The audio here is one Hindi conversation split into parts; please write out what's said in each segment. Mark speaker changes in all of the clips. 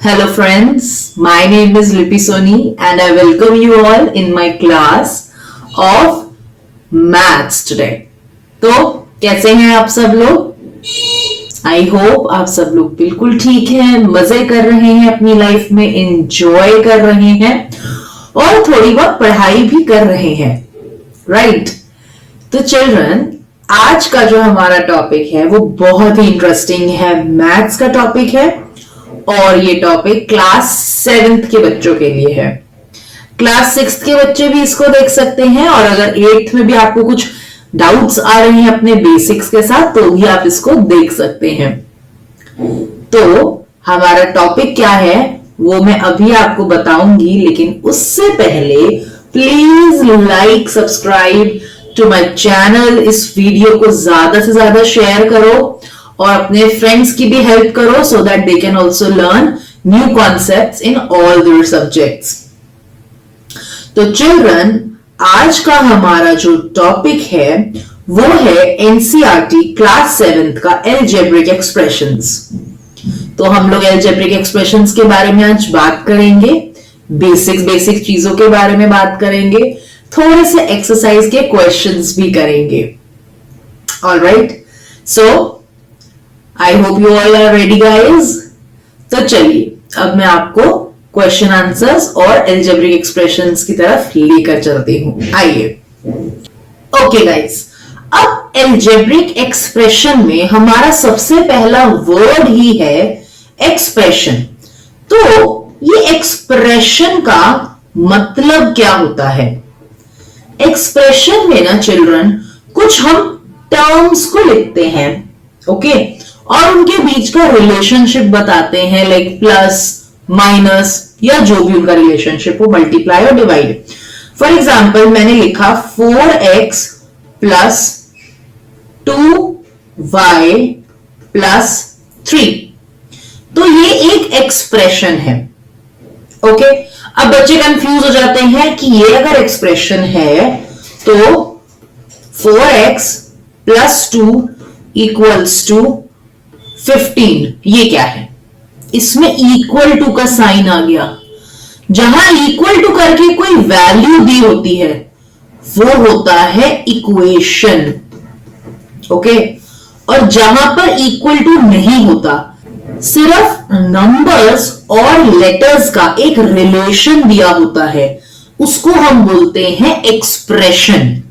Speaker 1: Hello friends, my name is Lipi Soni and I welcome you all in my class of maths today. तो कैसे हैं आप सब लोग? आई होप आप सब लोग बिल्कुल ठीक हैं, मजे कर रहे हैं अपनी लाइफ में, एंजॉय कर रहे हैं और थोड़ी बहुत पढ़ाई भी कर रहे हैं, राइट? तो चिल्ड्रन, आज का जो हमारा टॉपिक है वो बहुत ही इंटरेस्टिंग है, मैथ्स का टॉपिक है और ये टॉपिक क्लास 7th के बच्चों के लिए है। क्लास 6th के बच्चे भी इसको देख सकते हैं और अगर 8th में भी आपको कुछ डाउट्स आ रहे हैं अपने बेसिक्स के साथ तो भी आप इसको देख सकते हैं। तो हमारा टॉपिक क्या है वो मैं अभी आपको बताऊंगी, लेकिन उससे पहले please like subscribe to my channel. इस वीडियो को ज्यादा से ज्यादा शेयर करो और अपने फ्रेंड्स की भी हेल्प करो so that they can also learn new concepts in all their subjects. तो चिल्ड्रन, आज का हमारा जो टॉपिक है वो है एनसीईआरटी क्लास 7th का अलजेब्रिक एक्सप्रेशंस। तो हम लोग अलजेब्रिक एक्सप्रेशंस के बारे में आज बात करेंगे, बेसिक चीजों के बारे में बात करेंगे, थोड़े से एक्सरसाइज के क्वेश्चंस भी करेंगे। Alright, so I hope you all are ready guys. तो चलिए अब मैं आपको क्वेश्चन आंसर्स और अलजेब्रिक एक्सप्रेशंस की तरफ लेकर चलती हूं। आइए। ओके गाइज, अब अलजेब्रिक एक्सप्रेशन में हमारा सबसे पहला वर्ड ही है एक्सप्रेशन। तो ये एक्सप्रेशन का मतलब क्या होता है? एक्सप्रेशन में ना चिल्ड्रन कुछ हम टर्म्स को लिखते हैं, ओके, और उनके बीच का रिलेशनशिप बताते हैं, लाइक प्लस माइनस या जो भी उनका रिलेशनशिप हो, मल्टीप्लाई और डिवाइड। फॉर एग्जाम्पल मैंने लिखा 4x प्लस 2y प्लस 3, तो ये एक एक्सप्रेशन है। ओके, अब बच्चे कंफ्यूज हो जाते हैं कि ये अगर एक्सप्रेशन है तो 4x प्लस 2 इक्वल्स टू 15, ये क्या है? इसमें इक्वल टू का साइन आ गया। जहां इक्वल टू करके कोई वैल्यू दी होती है वो होता है इक्वेशन, ओके, और जहां पर इक्वल टू नहीं होता, सिर्फ नंबर्स और लेटर्स का एक रिलेशन दिया होता है, उसको हम बोलते हैं एक्सप्रेशन।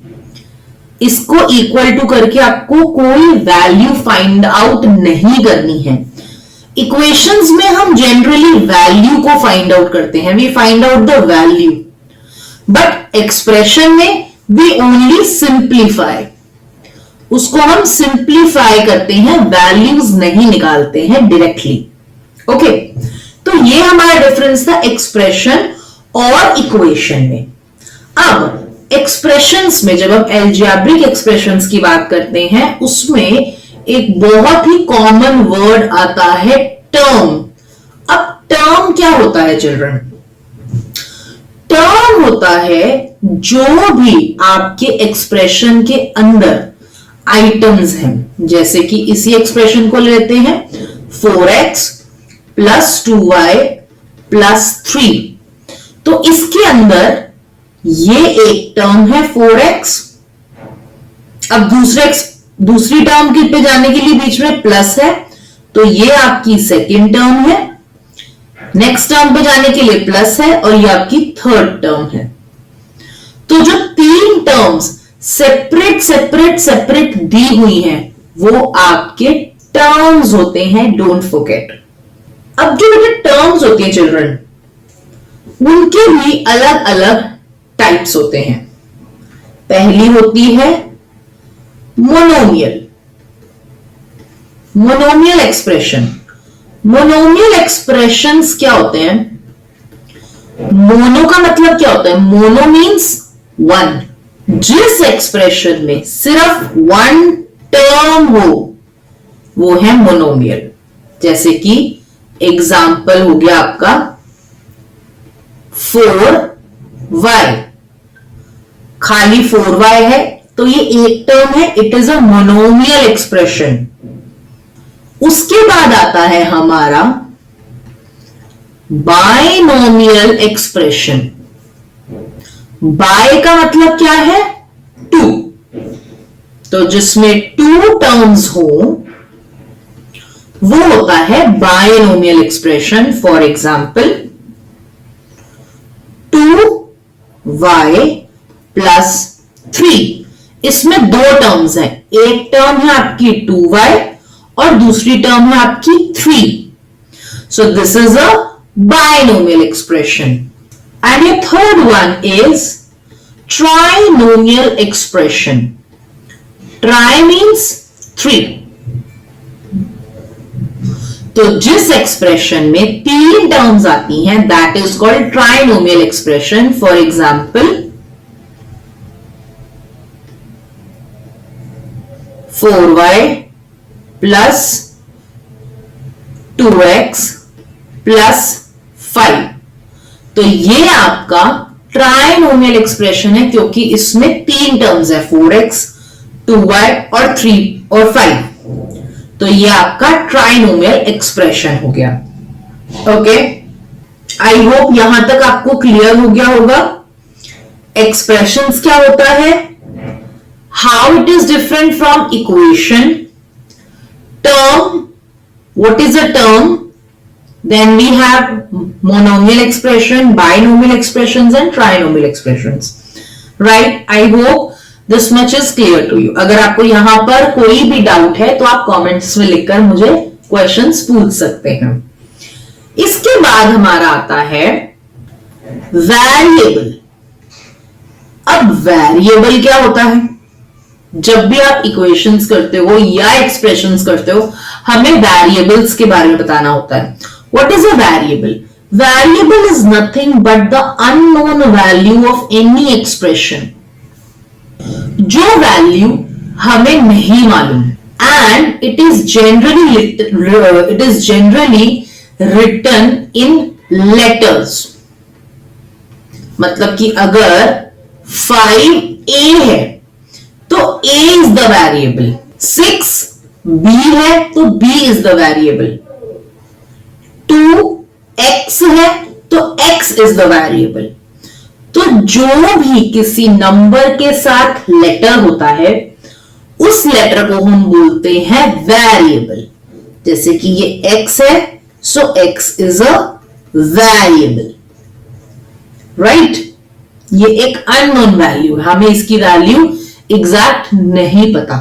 Speaker 1: इसको इक्वल टू करके आपको कोई वैल्यू फाइंड आउट नहीं करनी है। इक्वेशंस में हम जनरली वैल्यू को फाइंड आउट करते हैं, we find out the value, but expression में वी ओनली सिंप्लीफाई, उसको हम सिंप्लीफाई करते हैं, वैल्यूज नहीं निकालते हैं डायरेक्टली। ओके, तो ये हमारा डिफरेंस था एक्सप्रेशन और इक्वेशन में। अब एक्सप्रेशंस में जब हम अलजेब्रिक एक्सप्रेशंस की बात करते हैं उसमें एक बहुत ही कॉमन वर्ड आता है टर्म। अब टर्म क्या होता है चिल्ड्रन? टर्म होता है जो भी आपके एक्सप्रेशन के अंदर आइटम्स हैं, जैसे कि इसी एक्सप्रेशन को लेते हैं 4x प्लस 2y प्लस 3, तो इसके अंदर ये एक टर्म है 4x। अब दूसरी टर्म के पे जाने के लिए बीच में प्लस है, तो ये आपकी सेकेंड टर्म है। नेक्स्ट टर्म पे जाने के लिए प्लस है और ये आपकी थर्ड टर्म है। तो जो तीन टर्म्स सेपरेट दी हुई हैं वो आपके टर्म्स होते हैं, डोंट फॉरगेट। अब जो बेटे टर्म्स होती हैं चिल्ड्रन, उनके भी अलग अलग टाइप्स होते हैं। पहली होती है मोनोमियल एक्सप्रेशन। मोनोमियल एक्सप्रेशंस क्या होते हैं? मोनो का मतलब क्या होता है? Mono means one. जिस एक्सप्रेशन में सिर्फ वन टर्म हो वो है मोनोमियल। जैसे कि एग्जाम्पल हो गया आपका 4y, खाली 4y है तो ये एक टर्म है, it is a monomial expression. उसके बाद आता है हमारा बाइनोमियल एक्सप्रेशन। बाय का मतलब क्या है? टू। तो जिसमें टू टर्म्स हो वो होता है binomial expression. For example 2y plus 3, इसमें दो टर्म्स हैं, एक टर्म है आपकी 2y और दूसरी टर्म है आपकी 3। So this is a binomial expression. And ये third one is trinomial expression. Tri means 3। तो जिस एक्सप्रेशन में तीन टर्म्स आती हैं that is called trinomial expression. For example 4y plus 2x plus 5। तो ये आपका ट्राइनोमियल एक्सप्रेशन है क्योंकि इसमें तीन टर्म्स है, 4x 2y और 3 और 5। तो ये आपका ट्राइनोमियल एक्सप्रेशन हो गया। ओके, आई होप यहां तक आपको क्लियर हो गया होगा। एक्सप्रेशंस क्या होता है, how it is different from equation, term, what is a term, then we have monomial expression, binomial expressions and trinomial expressions, right? I hope this much is clear to you. अगर आपको यहां पर कोई भी डाउट है तो आप कमेंट्स में लिखकर मुझे क्वेश्चंस पूछ सकते हैं। इसके बाद हमारा आता है वेरिएबल। अब वेरिएबल क्या होता है? जब भी आप इक्वेशंस करते हो या एक्सप्रेशंस करते हो हमें वेरिएबल्स के बारे में बताना होता है। What is a variable? Variable is nothing but the unknown value of any expression. जो वैल्यू हमें नहीं मालूम, and it is generally written in letters. मतलब कि अगर 5a है तो a is the variable, 6b है तो b is the variable, 2x है तो x is the variable। तो जो भी किसी नंबर के साथ लेटर होता है उस लेटर को हम बोलते हैं वेरिएबल। जैसे कि ये x है, सो x is a variable, right? ये एक अननोन वैल्यू है, हमें इसकी वैल्यू एग्जैक्ट नहीं पता,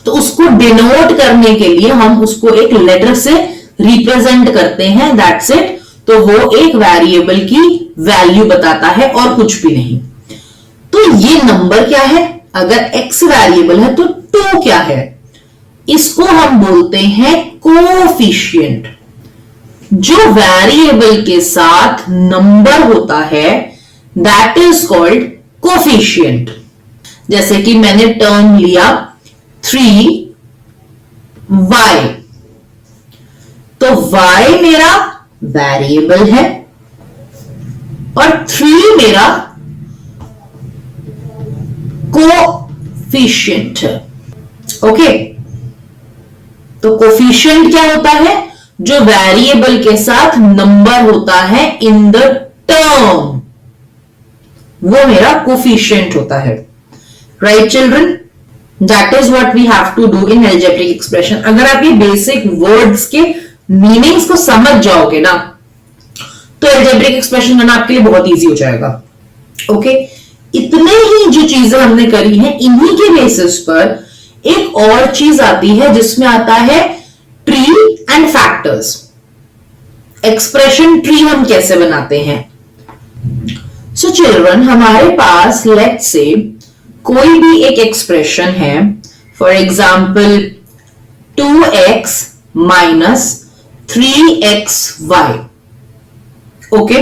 Speaker 1: तो उसको डिनोट करने के लिए हम उसको एक लेटर से रिप्रेजेंट करते हैं, दैट्स इट। तो वो एक वेरिएबल की वैल्यू बताता है और कुछ भी नहीं। तो ये नंबर क्या है? अगर x वेरिएबल है तो 2 क्या है? इसको हम बोलते हैं कोफिशिएंट। जो वेरिएबल के साथ नंबर होता है दैट इज कॉल्ड कोफिशिएंट। जैसे कि मैंने टर्म लिया 3y, तो y मेरा वेरिएबल है और 3 मेरा कोफिशिएंट है। ओके, तो कोफिशिएंट क्या होता है? जो वेरिएबल के साथ नंबर होता है इन द टर्म, वो मेरा कोफिशिएंट होता है, right children? That is what we have to do in algebraic expression. अगर आप ये बेसिक वर्ड्स के मीनिंग्स को समझ जाओगे ना तो अलजेब्रिक एक्सप्रेशन बनाना आपके लिए बहुत इजी हो जाएगा। ओके, इतने ही जो चीजें हमने करी हैं इन्हीं के बेसिस पर एक और चीज आती है जिसमें आता है tree and factors. Expression tree हम कैसे बनाते हैं? सो चिल्ड्रन, हमारे पास लेट्स से कोई भी एक एक्सप्रेशन है, for example 2x minus 3xy। Okay,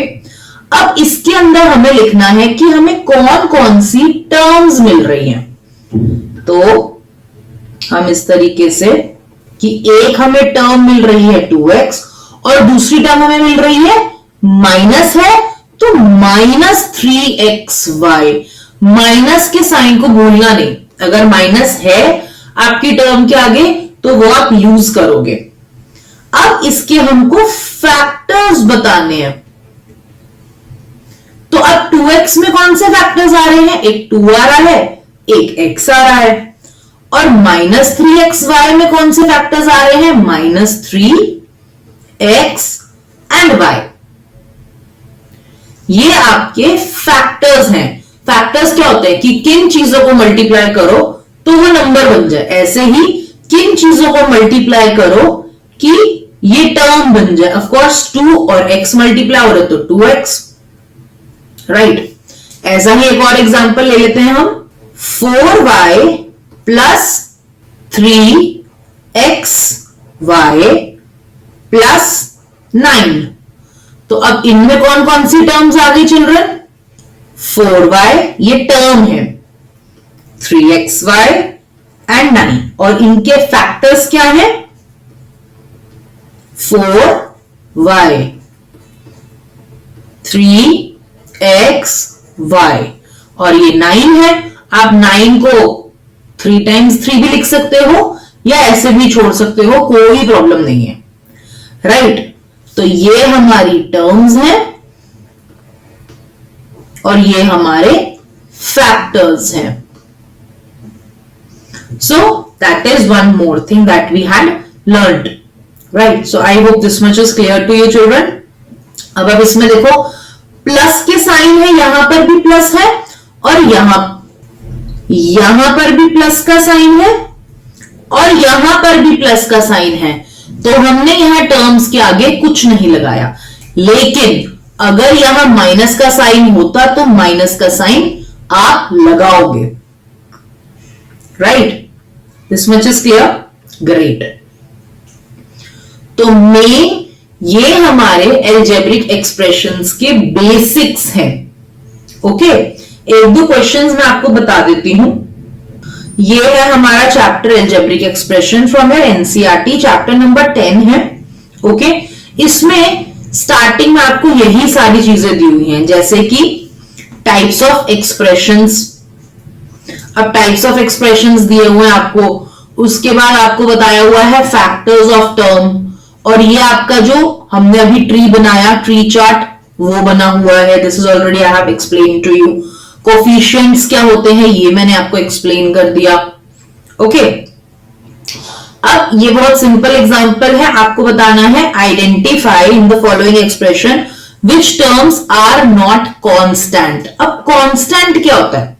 Speaker 1: अब इसके अंदर हमें लिखना है कि हमें कौन कौन सी टर्म्स मिल रही हैं। तो हम इस तरीके से कि एक हमें टर्म मिल रही है 2x और दूसरी टर्म हमें मिल रही है माइनस है तो माइनस 3xy। माइनस के साइन को भूलना नहीं, अगर माइनस है आपकी टर्म के आगे तो वो आप यूज करोगे। अब इसके हमको फैक्टर्स बताने हैं। तो अब 2x में कौन से फैक्टर्स आ रहे हैं? एक 2 आ रहा है, एक x आ रहा है। और -3xy में कौन से फैक्टर्स आ रहे हैं? -3x and y। ये आपके फैक्टर्स हैं। फैक्टर्स क्या होते हैं कि किन चीजों को मल्टीप्लाई करो तो वो नंबर बन जाए, ऐसे ही किन चीजों को मल्टीप्लाई करो कि ये टर्म बन जाए। ऑफ कोर्स 2 और x मल्टीप्लाई हो रहे तो 2x, राइट। ऐसा ही एक और एग्जांपल ले लेते हैं हम, 4y प्लस 3xy प्लस 9। तो अब इनमें कौन कौन सी टर्म्स आ गई चिल्ड्रन? 4y ये टर्म है, 3xy एंड 9, और इनके फैक्टर्स क्या है? 4y 3xy और ये 9 है। आप 9 को 3 times 3 भी लिख सकते हो या ऐसे भी छोड़ सकते हो, कोई प्रॉब्लम नहीं है, राइट। तो ये हमारी टर्म्स हैं और ये हमारे फैक्टर्स हैं। So that is one more thing that we had learned, right. So I hope this much is clear to you children. अब इसमें देखो प्लस के साइन है, यहां पर भी प्लस है और यहां पर भी प्लस का साइन है और यहां पर भी प्लस का साइन है। तो हमने यहां टर्म्स के आगे कुछ नहीं लगाया, लेकिन अगर यहां माइनस का साइन होता तो माइनस का साइन आप लगाओगे, right. This much is clear, great. तो मेन ये हमारे एल्जेब्रिक एक्सप्रेशंस के बेसिक्स हैं, ओके। एक दो क्वेश्चंस मैं आपको बता देती हूं। ये है हमारा chapter algebraic expression from your NCERT, chapter number 10 है, ओके। इसमें स्टार्टिंग में आपको यही सारी चीजें दी हुई हैं, जैसे कि टाइप्स ऑफ एक्सप्रेशंस। अब टाइप्स ऑफ एक्सप्रेशंस दिए हुए हैं आपको, उसके बाद आपको बताया हुआ है फैक्टर्स ऑफ टर्म, और ये आपका जो हमने अभी ट्री बनाया, ट्री चार्ट, वो बना हुआ है। This is already I have explain to you. Coefficients क्या होते हैं ये मैंने आपको एक्सप्लेन कर दिया, ओके। अब ये बहुत सिंपल एग्जांपल है, आपको बताना है identify in the following expression which terms are not constant. अब कांस्टेंट क्या होता है?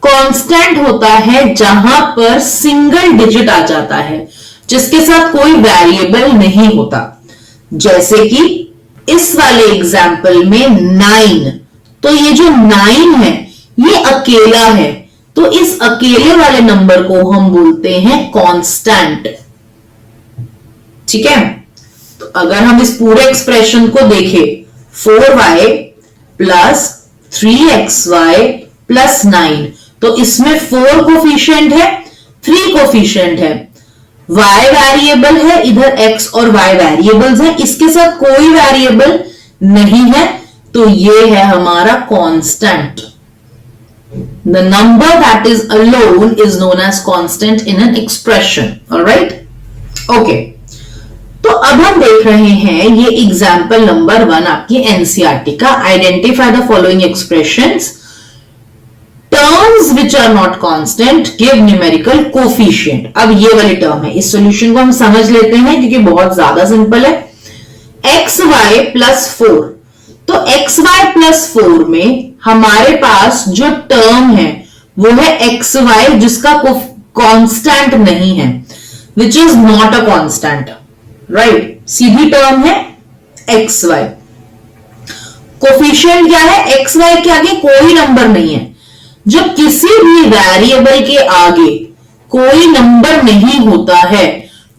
Speaker 1: कांस्टेंट होता है जहां पर सिंगल डिजिट आ जाता है, जिसके साथ कोई वेरिएबल नहीं होता। जैसे कि इस वाले एग्जाम्पल में 9, तो ये जो 9 है ये अकेला है, तो इस अकेले वाले नंबर को हम बोलते हैं कांस्टेंट, ठीक है। तो अगर हम इस पूरे एक्सप्रेशन को देखें, 4y प्लस 3xy प्लस 9, तो इसमें 4 कोफिशिएंट है, 3 कोफिशिएंट है, y वेरिएबल है, इधर x और y वेरिएबल्स हैं, इसके साथ कोई वेरिएबल नहीं है, तो ये है हमारा constant. The number that is alone is known as constant in an expression, alright, okay. तो अब हम देख रहे हैं ये एग्जाम्पल नंबर 1 आपकी एनसीईआरटी का, identify the following expressions terms which are not constant give numerical coefficient. अब ये वाली टर्म है, इस सॉल्यूशन को हम समझ लेते हैं क्योंकि बहुत ज्यादा सिंपल है। xy प्लस 4, तो xy प्लस 4 में हमारे पास जो टर्म है वो है xy, जिसका कांस्टेंट नहीं है, which is not a constant, right. Sidhi term है xy। कोफिशिएंट क्या है? xy के आगे कोई नंबर नहीं है। जब किसी भी वेरिएबल के आगे कोई नंबर नहीं होता है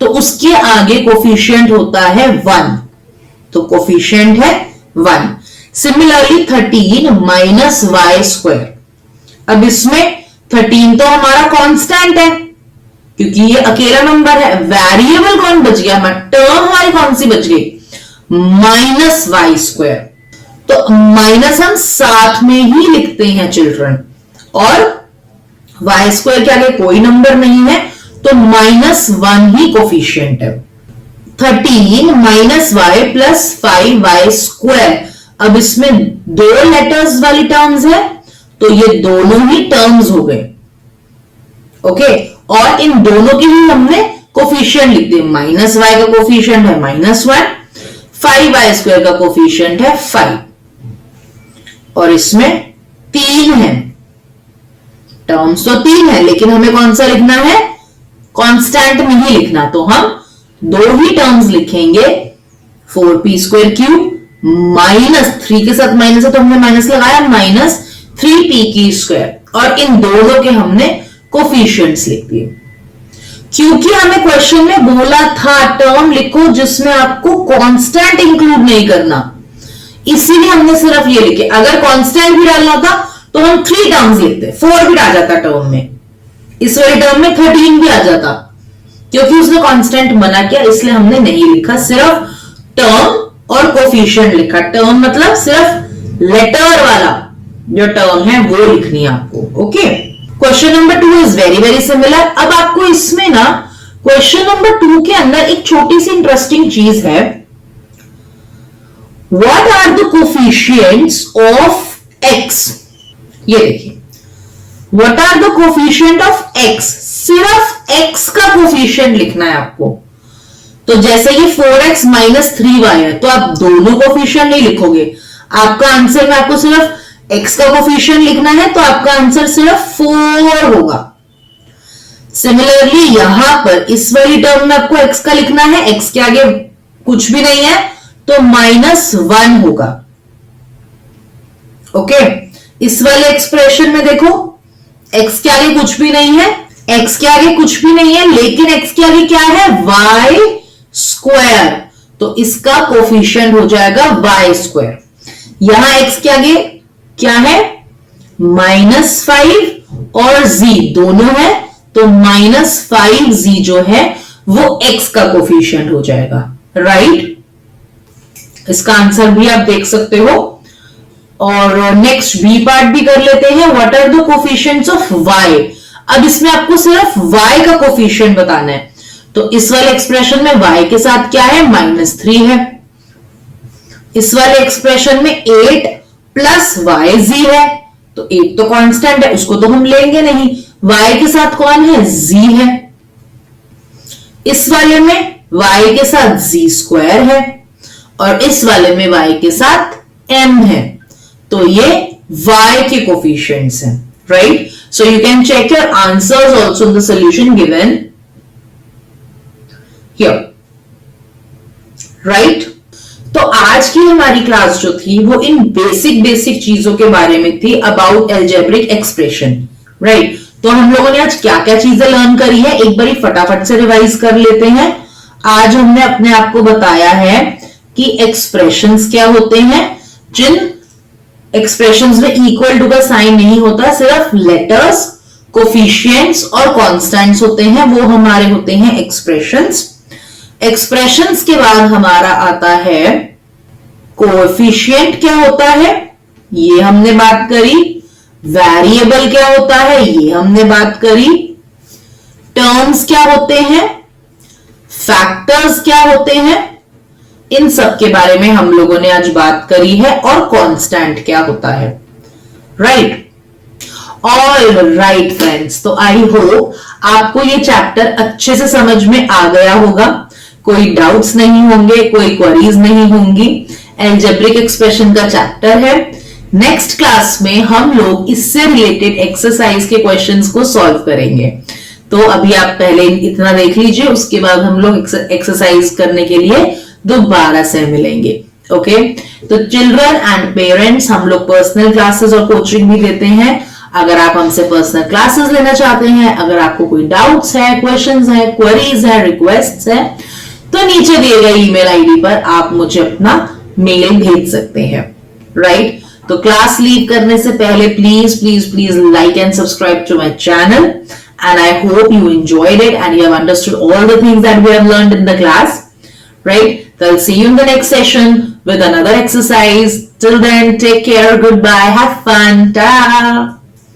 Speaker 1: तो उसके आगे कोफिशिएंट होता है 1, तो कोफिशिएंट है 1। सिमिलरली 13 माइनस वाई स्क्वायर, अब इसमें 13 तो हमारा कांस्टेंट है क्योंकि ये अकेला नंबर है। वेरिएबल कौन बच गया? टर्म हमारी कौन सी बच गई? Minus y square. तो माइनस हम साथ में ही लिखते हैं चिल्ड्रन, और वाई स्क्वायर के आगे कोई नंबर नहीं है तो -1 ही कोफिशिएंट है। 13 minus Y plus 5y square. अब इसमें दो लेटर्स वाली टर्म्स है तो ये दोनों ही टर्म्स हो गए। ओके, और इन दोनों की ही हमने कोफिशिएंट लिख दिए। माइनस वाई का कोफिशिएंट है -1, 5y स्क्वायर का कोफिशिएंट है 5, और इसमें 3 है। टर्म्स तो 3 है, लेकिन हमें कौन सा लिखना है? कांस्टेंट में ही लिखना। तो हम दो ही टर्म्स लिखेंगे, 4p स्क्वायर क्यूब -3 के साथ माइनस है तो हमने माइनस लगाया, -3p की स्क्वायर, और इन दोनों के हमने कोफिशिएंट्स लिख दिए। क्योंकि हमें क्वेश्चन में बोला था टर्म लिखो जिसमें आपको कांस्टेंट इंक्लूड नहीं करना, इसीलिए हमने सिर्फ ये लिखे। अगर कांस्टेंट भी डालना था तो हम 3 टर्म्स लिखते, 4 भी आ जाता टर्म में, इस वाली टर्म में 13 भी आ जाता। क्योंकि उसने कांस्टेंट मना किया इसलिए हमने नहीं लिखा, सिर्फ टर्म और कोफिशिएंट लिखा। टर्म मतलब सिर्फ लेटर वाला जो टर्म है वो लिखनी है आपको। Okay, question number 2 is very very similar. अब आपको इसमें ना क्वेश्चन नंबर 2 के अंदर एक छोटी सी इंटरेस्टिंग चीज है, what are the coefficients of x। ये देखिए, what are the coefficient of x, सिर्फ x का कोफिशिएंट लिखना है आपको। तो जैसे ये 4x - 3y है तो आप दोनों कोफिशिएंट नहीं लिखोगे, आपका आंसर में आपको सिर्फ x का कोफिशिएंट लिखना है, तो आपका आंसर सिर्फ 4 होगा। सिमिलरली यहां पर इस वाली टर्म में आपको x का लिखना है, x के आगे कुछ भी नहीं है तो -1 होगा। ओके, इस वाले एक्सप्रेशन में देखो x के आगे कुछ भी नहीं है, x के आगे कुछ भी नहीं है, लेकिन x के आगे क्या है? y स्क्वायर, तो इसका कोफिशिएंट हो जाएगा y स्क्वायर। यहां x के आगे क्या है? -5 और z दोनों है, तो -5z जो है वो x का कोफिशिएंट हो जाएगा, राइट? इसका आंसर भी आप देख सकते हो। और नेक्स्ट बी पार्ट भी कर लेते हैं, what are the coefficients of y। अब इसमें आपको सिर्फ y का कोफिशिएंट बताना है, तो इस वाले एक्सप्रेशन में y के साथ क्या है? -3 है। इस वाले एक्सप्रेशन में 8 प्लस yz है, तो 8 तो कांस्टेंट है, उसको तो हम लेंगे नहीं। y के साथ कौन है? z है। इस वाले में y के साथ z स्क्वायर है, और इस वाले में y के साथ m है, तो ये y के कोफिशिएंट्स हैं, right? So you can check your answers also in the solution given here, right? तो आज की हमारी क्लास जो थी वो इन बेसिक चीजों के बारे में थी, अबाउट अलजेब्रिक एक्सप्रेशन, राइट? तो हम लोगों ने आज क्या क्या चीजें लर्न करी है, एक बारी फटाफट से रिवाइज कर लेते हैं। आज हमने अपने आप को बताया है कि एक्सप्रेशंस क्या होते हैं, जिन एक्सप्रेशंस में इक्वल टू का साइन नहीं होता, सिर्फ लेटर्स, कोफिशिएंट्स और कांस्टेंट्स होते हैं, वो हमारे होते हैं एक्सप्रेशंस। एक्सप्रेशंस के बाद हमारा आता है कोएफिशिएंट क्या होता है, ये हमने बात करी। वेरिएबल क्या होता है, ये हमने बात करी। टर्म्स क्या होते हैं, फैक्टर्स क्या होते हैं, इन सब के बारे में हम लोगों ने आज बात करी है, और कांस्टेंट क्या होता है, राइट? ऑल राइट फ्रेंड्स, तो आई होप आपको ये चैप्टर अच्छे से समझ में आ गया होगा, कोई डाउट्स नहीं होंगे, कोई क्वेरीज नहीं होंगी। अलजेब्रिक एक्सप्रेशन का चैप्टर है। नेक्स्ट क्लास में हम लोग इससे रिलेटेड एक्सरसाइज के क्वेश्चंस को सॉल्व करेंगे। तो अभी आप पहले इतना देख लीजिए, उसके बाद हम लोग एक्सरसाइज करने के लिए दोबारा से मिलेंगे। ओके, तो चिल्ड्रन एंड पेरेंट्स, हम लोग पर्सनल क्लासेस और कोचिंग भी देते हैं। अगर आप हमसे पर्सनल क्लासेस लेना चाहते हैं, अगर आपको कोई डाउट्स है, क्वेश्चंस है, क्वेरीज है, रिक्वेस्ट्स है, तो नीचे दिए गए ईमेल आईडी पर आप मुझे अपना मेल भेज सकते हैं, राइट? तो क्लास लीव करने से पहले please please please like and subscribe to my channel, and I hope you enjoyed it and you have understood all the things that we have learned in the class, right? So I'll see you in the next session with another exercise. Till then, take care, goodbye, have fun, ta.